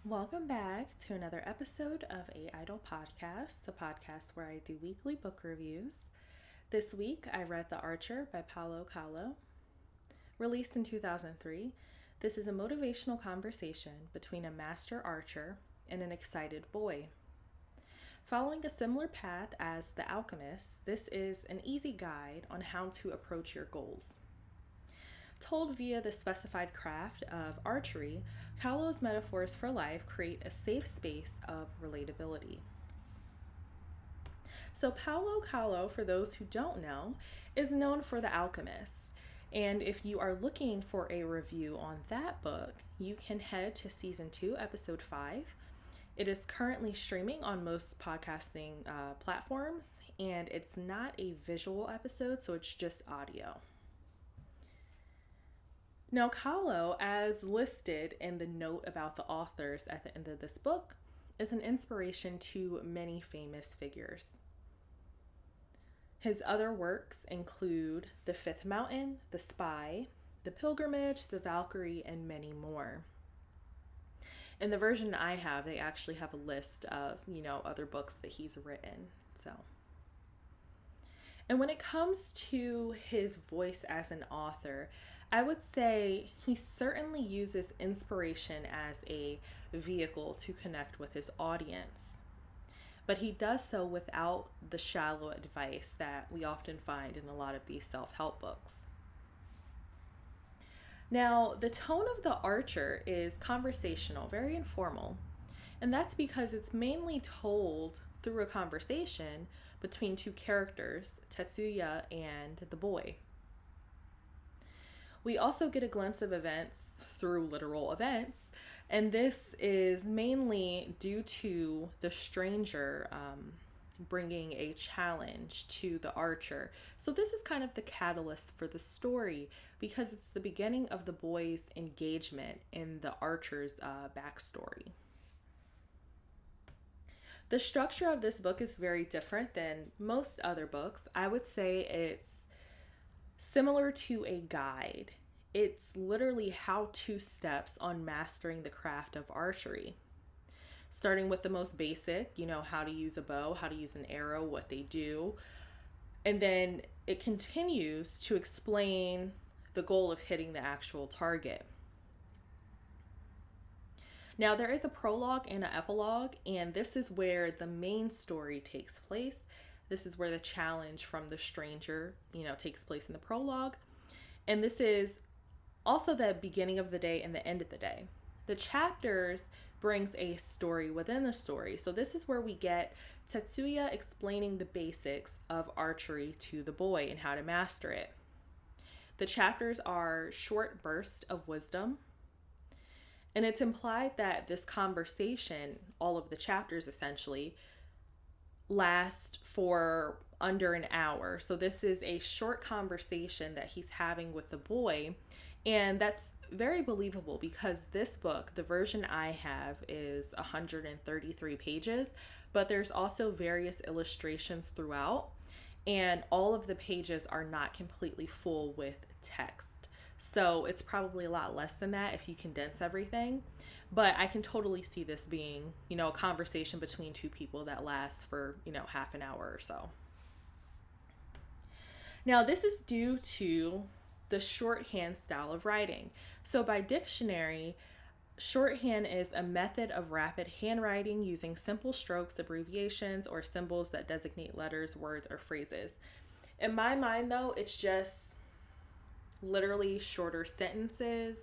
Welcome back to another episode of A.IdlePodcast, the podcast where I do weekly book reviews. This week I read The Archer by Paulo Coelho. Released in 2003, this is a motivational conversation between a master archer and an excited boy. Following a similar path as The Alchemist, this is an easy guide on how to approach your goals. Told via the specified craft of archery, Coelho's metaphors for life create a safe space of relatability. So Paulo Coelho, for those who don't know, is known for The Alchemist. And if you are looking for a review on that book, you can head to Season 2, Episode 5. It is currently streaming on most podcasting platforms, and it's not a visual episode, so it's just audio. Now, Coelho, as listed in the note about the authors at the end of this book, is an inspiration to many famous figures. His other works include The Fifth Mountain, The Spy, The Pilgrimage, The Valkyrie, and many more. In the version I have, they actually have a list of, other books that he's written. And when it comes to his voice as an author, I would say he certainly uses inspiration as a vehicle to connect with his audience. But he does so without the shallow advice that we often find in a lot of these self-help books. Now, the tone of The Archer is conversational, very informal, and that's because it's mainly told through a conversation between two characters, Tetsuya and the boy. We also get a glimpse of events through literal events, and this is mainly due to the stranger bringing a challenge to the archer. So this is kind of the catalyst for the story because it's the beginning of the boy's engagement in the archer's backstory. The structure of this book is very different than most other books. I would say it's similar to a guide. It's literally how-to steps on mastering the craft of archery. Starting with the most basic, how to use a bow, how to use an arrow, what they do. And then it continues to explain the goal of hitting the actual target. Now, there is a prologue and an epilogue, and this is where the main story takes place. This is where the challenge from the stranger, takes place in the prologue. And this is also the beginning of the day and the end of the day. The chapters brings a story within the story. So this is where we get Tetsuya explaining the basics of archery to the boy and how to master it. The chapters are short bursts of wisdom. And it's implied that this conversation, all of the chapters essentially, last for under an hour. So this is a short conversation that he's having with the boy. And that's very believable because this book, the version I have, is 133 pages, but there's also various illustrations throughout. And all of the pages are not completely full with text. So it's probably a lot less than that if you condense everything. But I can totally see this being, a conversation between two people that lasts for, half an hour or so. Now, this is due to the shorthand style of writing. So by dictionary, shorthand is a method of rapid handwriting using simple strokes, abbreviations, or symbols that designate letters, words, or phrases. In my mind, though, it's just literally shorter sentences,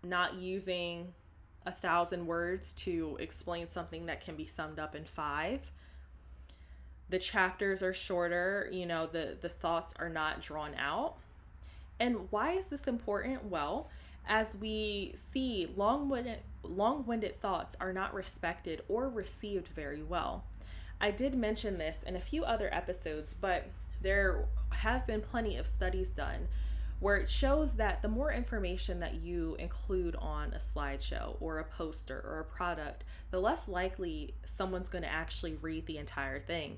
not using 1,000 words to explain something that can be summed up in 5. The chapters are shorter, the thoughts are not drawn out. And why is this important? Well, as we see, long-winded thoughts are not respected or received very well. I did mention this in a few other episodes, but there have been plenty of studies done where it shows that the more information that you include on a slideshow or a poster or a product, the less likely someone's going to actually read the entire thing.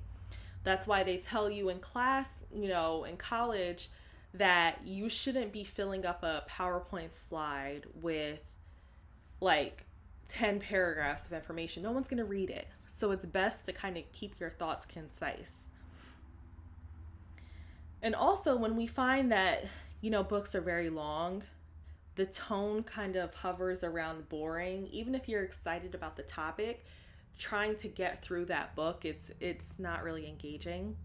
That's why they tell you in class, in college, that you shouldn't be filling up a PowerPoint slide with like 10 paragraphs of information. No one's going to read it. So it's best to kind of keep your thoughts concise. And also, when we find that, books are very long, the tone kind of hovers around boring. Even if you're excited about the topic, trying to get through that book, it's not really engaging,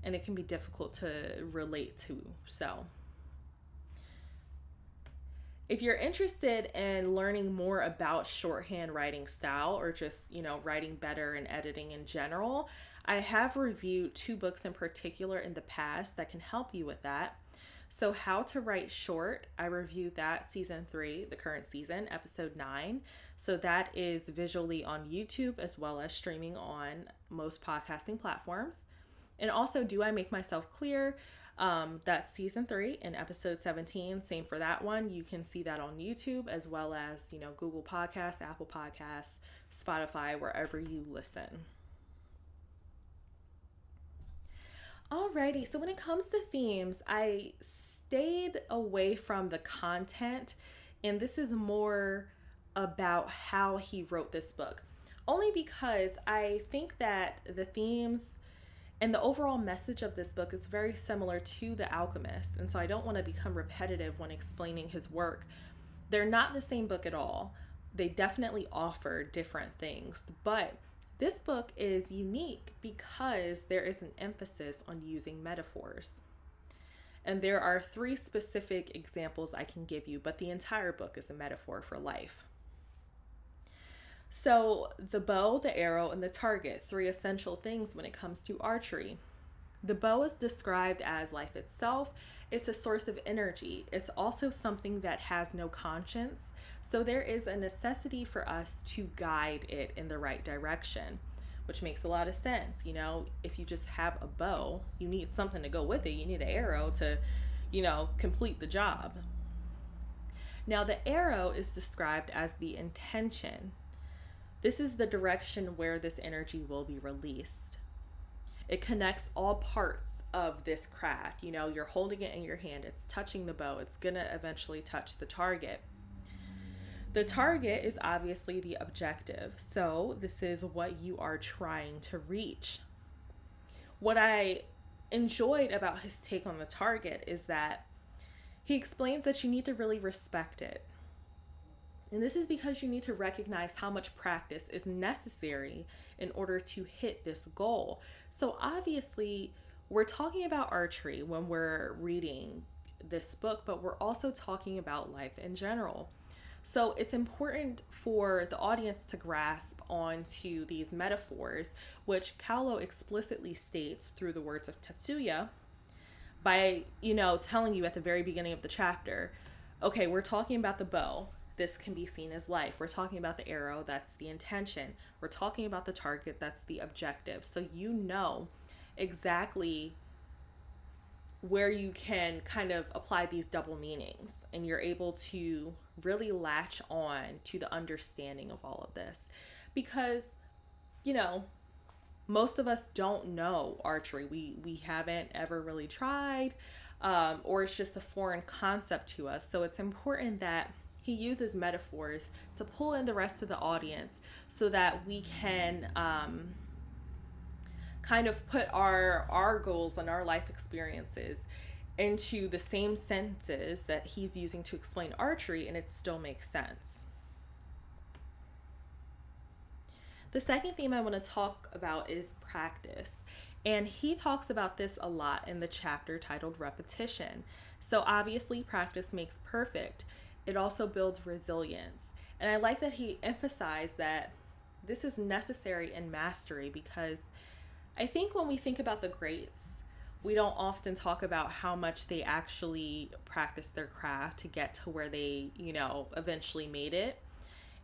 and it can be difficult to relate to. So if you're interested in learning more about shorthand writing style, or just, writing better and editing in general, I have reviewed 2 books in particular in the past that can help you with that. So How to Write Short, I reviewed that season 3, the current season, episode 9. So that is visually on YouTube as well as streaming on most podcasting platforms. And also Do I Make Myself Clear? That's season 3 and episode 17. Same for that one. You can see that on YouTube as well as, Google Podcasts, Apple Podcasts, Spotify, wherever you listen. Alrighty, so when it comes to themes, I stayed away from the content, and this is more about how he wrote this book. Only because I think that the themes and the overall message of this book is very similar to The Alchemist, and so I don't want to become repetitive when explaining his work. They're not the same book at all. They definitely offer different things, but this book is unique because there is an emphasis on using metaphors. And there are 3 specific examples I can give you, but the entire book is a metaphor for life. So the bow, the arrow, and the target, 3 essential things when it comes to archery. The bow is described as life itself. It's a source of energy. It's also something that has no conscience. So there is a necessity for us to guide it in the right direction, which makes a lot of sense. If you just have a bow, you need something to go with it. You need an arrow to, complete the job. Now, the arrow is described as the intention. This is the direction where this energy will be released. It connects all parts of this craft. You're holding it in your hand. It's touching the bow. It's going to eventually touch the target. The target is obviously the objective. So this is what you are trying to reach. What I enjoyed about his take on the target is that he explains that you need to really respect it. And this is because you need to recognize how much practice is necessary in order to hit this goal. So obviously, we're talking about archery when we're reading this book, but we're also talking about life in general. So it's important for the audience to grasp onto these metaphors, which Paulo explicitly states through the words of Tetsuya by, telling you at the very beginning of the chapter, okay, we're talking about the bow. This can be seen as life. We're talking about the arrow. That's the intention. We're talking about the target. That's the objective. So you know exactly where you can kind of apply these double meanings, and you're able to really latch on to the understanding of all of this, because most of us don't know archery. We haven't ever really tried, or it's just a foreign concept to us. So it's important that he uses metaphors to pull in the rest of the audience so that we can kind of put our goals and our life experiences into the same sentences that he's using to explain archery, and it still makes sense. The second theme I want to talk about is practice. And he talks about this a lot in the chapter titled Repetition. So obviously, practice makes perfect. It also builds resilience. And I like that he emphasized that this is necessary in mastery, because I think when we think about the greats, we don't often talk about how much they actually practice their craft to get to where they, eventually made it.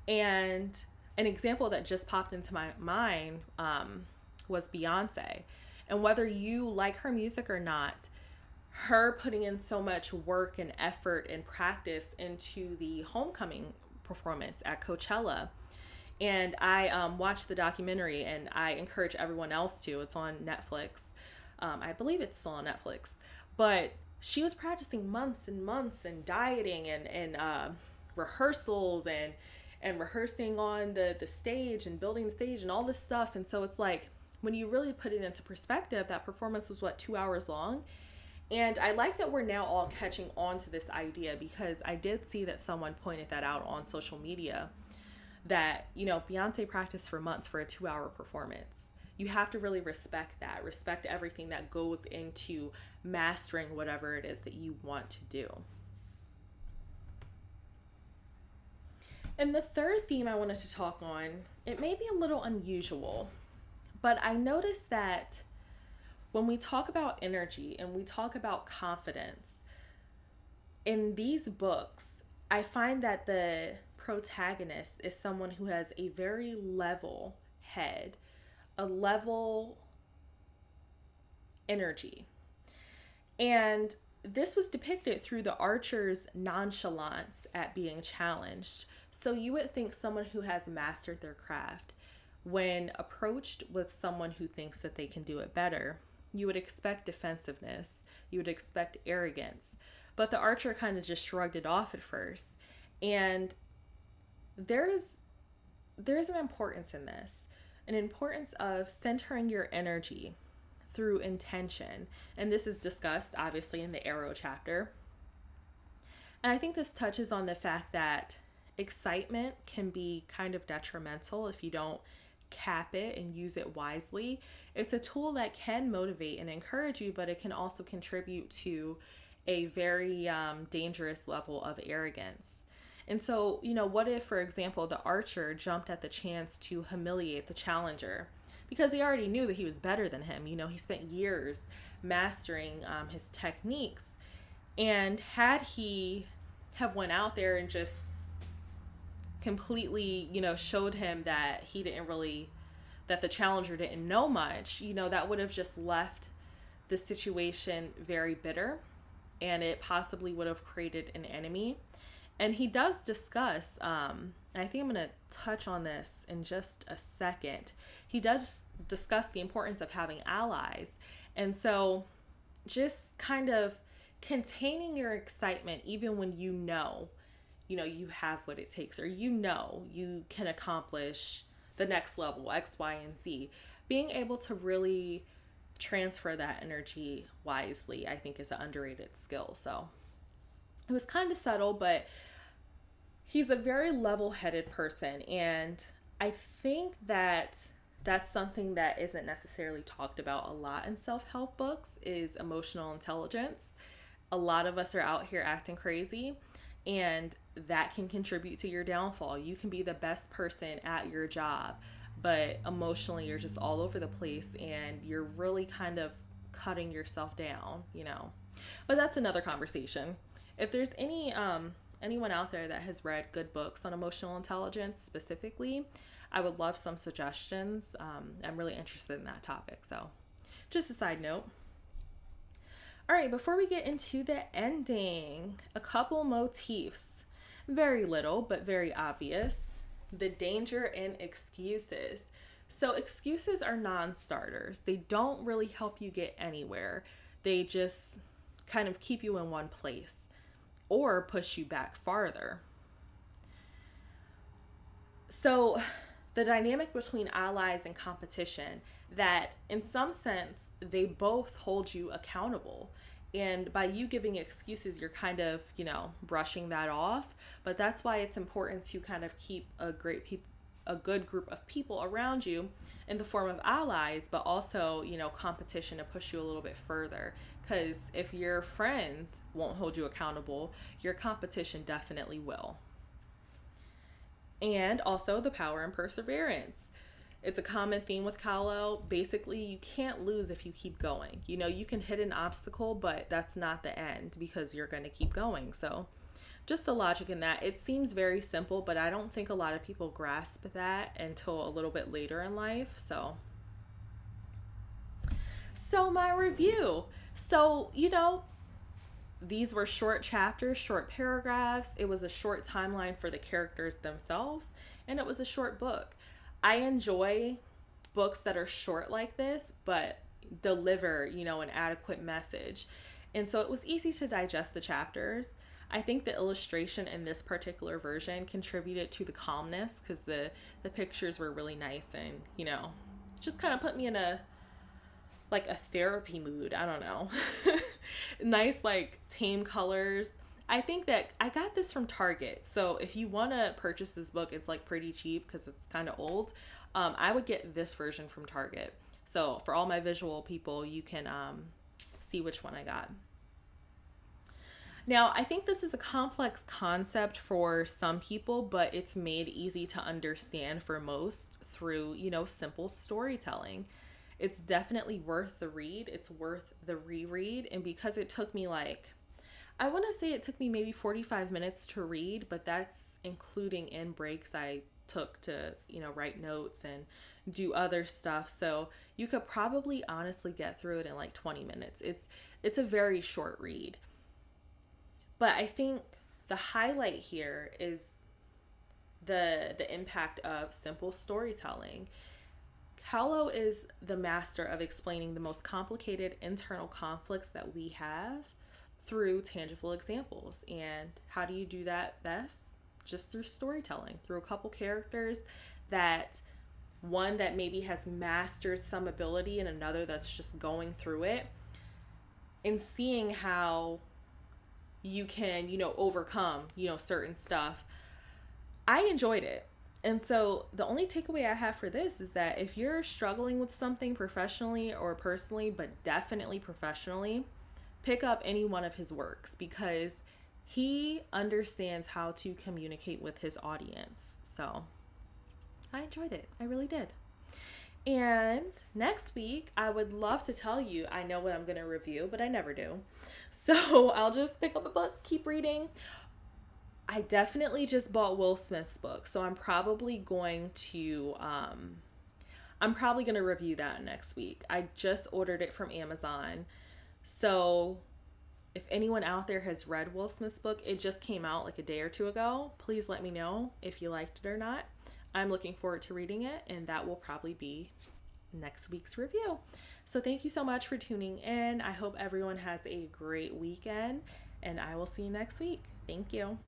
And an example that just popped into my mind was Beyonce. And whether you like her music or not, her putting in so much work and effort and practice into the homecoming performance at Coachella. And I watched the documentary, and I encourage everyone else to. It's on Netflix. I believe it's still on Netflix. But she was practicing months and months, and dieting and rehearsals, and and rehearsing on the stage and building the stage and all this stuff. And so it's like, when you really put it into perspective, that performance was 2 hours long. And I like that we're now all catching on to this idea, because I did see that someone pointed that out on social media, that, Beyonce practiced for months for a 2-hour performance. You have to really respect that, respect everything that goes into mastering whatever it is that you want to do. And the third theme I wanted to talk on, it may be a little unusual, but I noticed that when we talk about energy and we talk about confidence, in these books, I find that the protagonist is someone who has a very level head, a level energy. And this was depicted through the archer's nonchalance at being challenged. So you would think someone who has mastered their craft, when approached with someone who thinks that they can do it better, you would expect defensiveness, you would expect arrogance. But the archer kind of just shrugged it off at first. And there's an importance in this, an importance of centering your energy through intention. And this is discussed obviously in the arrow chapter. And I think this touches on the fact that excitement can be kind of detrimental if you don't cap it and use it wisely. It's a tool that can motivate and encourage you, but it can also contribute to a very dangerous level of arrogance. And so, what if, for example, the archer jumped at the chance to humiliate the challenger because he already knew that he was better than him? He spent years mastering his techniques. And had he have went out there and just completely, showed him that that the challenger didn't know much, that would have just left the situation very bitter, and it possibly would have created an enemy. And he does discuss, and I think I'm going to touch on this in just a second. He does discuss the importance of having allies. And so just kind of containing your excitement, even when you have what it takes, or you can accomplish the next level, X, Y, and Z. Being able to really transfer that energy wisely, I think, is an underrated skill. So it was kind of subtle, but he's a very level-headed person. And I think that that's something that isn't necessarily talked about a lot in self-help books, is emotional intelligence. A lot of us are out here acting crazy, and that can contribute to your downfall. You can be the best person at your job, but emotionally you're just all over the place and you're really kind of cutting yourself down, But that's another conversation. If there's anyone out there that has read good books on emotional intelligence specifically, I would love some suggestions. I'm really interested in that topic. So just a side note. All right, before we get into the ending, a couple motifs. Very little, but very obvious. The danger in excuses. So excuses are non-starters. They don't really help you get anywhere. They just kind of keep you in one place or push you back farther. So the dynamic between allies and competition, that in some sense, they both hold you accountable. And by you giving excuses, you're kind of, brushing that off. But that's why it's important to kind of keep a good group of people around you in the form of allies, but also, competition to push you a little bit further. Because if your friends won't hold you accountable, your competition definitely will. And also the power and perseverance. It's a common theme with Paulo. Basically, you can't lose if you keep going. You can hit an obstacle, but that's not the end, because you're going to keep going. So just the logic in that. It seems very simple, but I don't think a lot of people grasp that until a little bit later in life. So my review. So, these were short chapters, short paragraphs. It was a short timeline for the characters themselves, and it was a short book. I enjoy books that are short like this, but deliver, an adequate message. And so it was easy to digest the chapters. I think the illustration in this particular version contributed to the calmness because the pictures were really nice and, just kind of put me in a therapy mood. I don't know. Nice, tame colors. I think that I got this from Target. So if you want to purchase this book, it's pretty cheap because it's kind of old. I would get this version from Target. So for all my visual people, you can see which one I got. Now, I think this is a complex concept for some people, but it's made easy to understand for most through, simple storytelling. It's definitely worth the read. It's worth the reread. And because it took me I want to say it took me maybe 45 minutes to read, but that's including in breaks I took to, write notes and do other stuff. So you could probably honestly get through it in 20 minutes. It's a very short read. But I think the highlight here is the impact of simple storytelling. Paulo is the master of explaining the most complicated internal conflicts that we have through tangible examples. And how do you do that best? Just through storytelling, through a couple characters one that maybe has mastered some ability and another that's just going through it, and seeing how you can, overcome, certain stuff. I enjoyed it. And so the only takeaway I have for this is that if you're struggling with something professionally or personally, but definitely professionally, pick up any one of his works because he understands how to communicate with his audience. So I enjoyed it. I really did. And next week, I would love to tell you, I know what I'm going to review, but I never do. So I'll just pick up a book, keep reading. I definitely just bought Will Smith's book. So I'm probably going to review that next week. I just ordered it from Amazon. So if anyone out there has read Will Smith's book, it just came out a day or two ago. Please let me know if you liked it or not. I'm looking forward to reading it, and that will probably be next week's review. So thank you so much for tuning in. I hope everyone has a great weekend, and I will see you next week. Thank you.